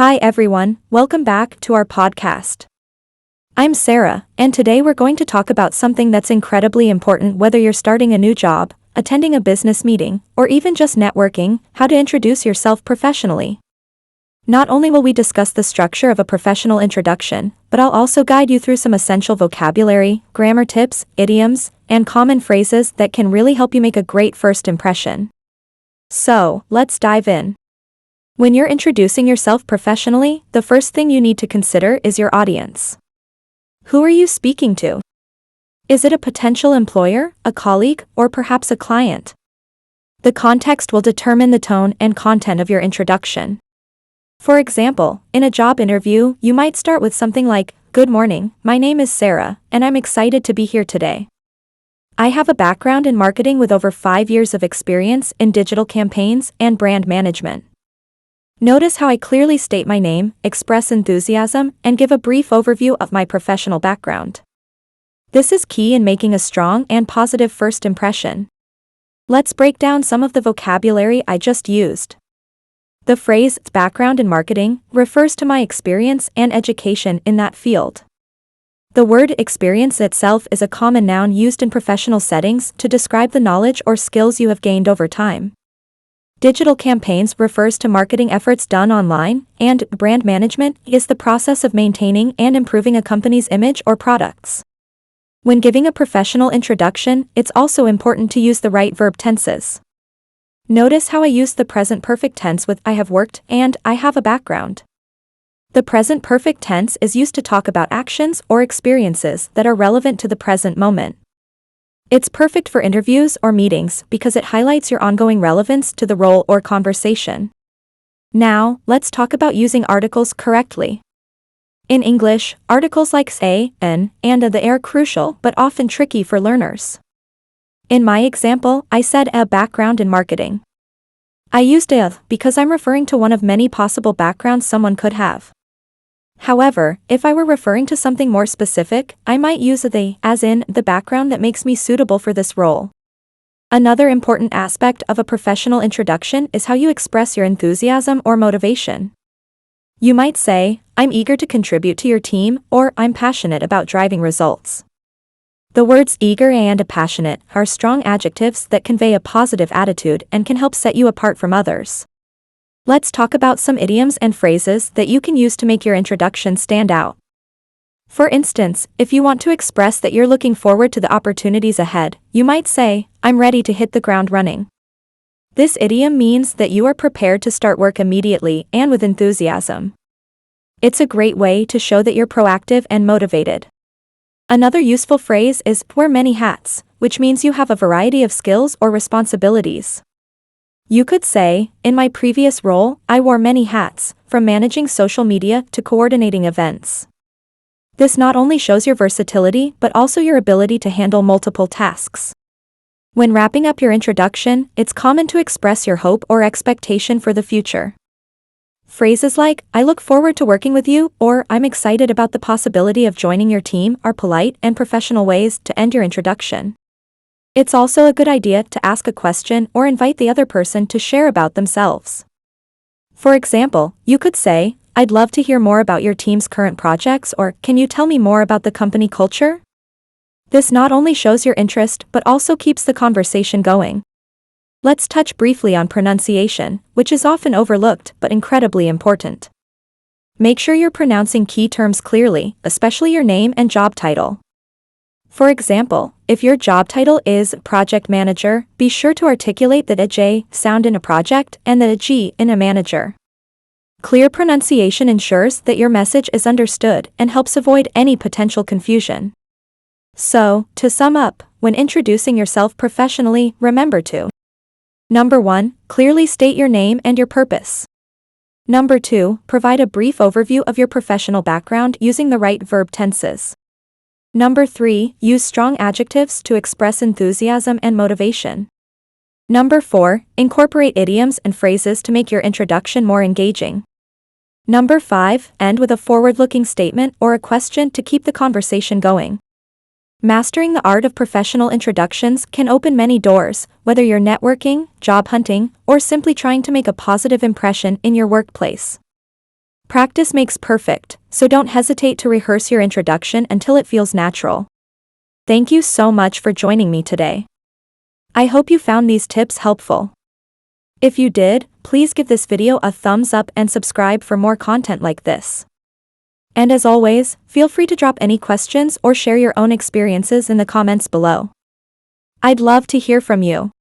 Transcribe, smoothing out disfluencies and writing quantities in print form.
Hi everyone, welcome back to our podcast. I'm Sara, and today we're going to talk about something that's incredibly important whether you're starting a new job, attending a business meeting, or even just networking: how to introduce yourself professionally. Not only will we discuss the structure of a professional introduction, but I'll also guide you through some essential vocabulary, grammar tips, idioms, and common phrases that can really help you make a great first impression. So, let's dive in. When you're introducing yourself professionally, the first thing you need to consider is your audience. Who are you speaking to? Is it a potential employer, a colleague, or perhaps a client? The context will determine the tone and content of your introduction. For example, in a job interview, you might start with something like, "Good morning, my name is Sara, and I'm excited to be here today. I have a background in marketing with over 5 years of experience in digital campaigns and brand management." Notice how I clearly state my name, express enthusiasm, and give a brief overview of my professional background. This is key in making a strong and positive first impression. Let's break down some of the vocabulary I just used. The phrase "background in marketing" refers to my experience and education in that field. The word experience itself is a common noun used in professional settings to describe the knowledge or skills you have gained over time. Digital campaigns refers to marketing efforts done online, and brand management is the process of maintaining and improving a company's image or products. When giving a professional introduction, it's also important to use the right verb tenses. Notice how I use the present perfect tense with "I have worked" and "I have a background." The present perfect tense is used to talk about actions or experiences that are relevant to the present moment. It's perfect for interviews or meetings because it highlights your ongoing relevance to the role or conversation. Now, let's talk about using articles correctly. In English, articles like a, an, and a, the are crucial but often tricky for learners. In my example, I said a background in marketing. I used a because I'm referring to one of many possible backgrounds someone could have. However, if I were referring to something more specific, I might use a the, as in, the background that makes me suitable for this role. Another important aspect of a professional introduction is how you express your enthusiasm or motivation. You might say, "I'm eager to contribute to your team," or "I'm passionate about driving results." The words eager and passionate are strong adjectives that convey a positive attitude and can help set you apart from others. Let's talk about some idioms and phrases that you can use to make your introduction stand out. For instance, if you want to express that you're looking forward to the opportunities ahead, you might say, "I'm ready to hit the ground running." This idiom means that you are prepared to start work immediately and with enthusiasm. It's a great way to show that you're proactive and motivated. Another useful phrase is "wear many hats," which means you have a variety of skills or responsibilities. You could say, "In my previous role, I wore many hats, from managing social media to coordinating events." This not only shows your versatility but also your ability to handle multiple tasks. When wrapping up your introduction, it's common to express your hope or expectation for the future. Phrases like, "I look forward to working with you," or "I'm excited about the possibility of joining your team" are polite and professional ways to end your introduction. It's also a good idea to ask a question or invite the other person to share about themselves. For example, you could say, "I'd love to hear more about your team's current projects," or "Can you tell me more about the company culture?" This not only shows your interest but also keeps the conversation going. Let's touch briefly on pronunciation, which is often overlooked but incredibly important. Make sure you're pronouncing key terms clearly, especially your name and job title. For example, if your job title is project manager, be sure to articulate that a J sound in a project and that a G in a manager. Clear pronunciation ensures that your message is understood and helps avoid any potential confusion. So, to sum up, when introducing yourself professionally, remember to: Number 1, clearly state your name and your purpose. Number 2, provide a brief overview of your professional background using the right verb tenses. Number 3, use strong adjectives to express enthusiasm and motivation. Number 4, incorporate idioms and phrases to make your introduction more engaging. Number 5, end with a forward-looking statement or a question to keep the conversation going. Mastering the art of professional introductions can open many doors, whether you're networking, job hunting, or simply trying to make a positive impression in your workplace. Practice makes perfect, so don't hesitate to rehearse your introduction until it feels natural. Thank you so much for joining me today. I hope you found these tips helpful. If you did, please give this video a thumbs up and subscribe for more content like this. And as always, feel free to drop any questions or share your own experiences in the comments below. I'd love to hear from you.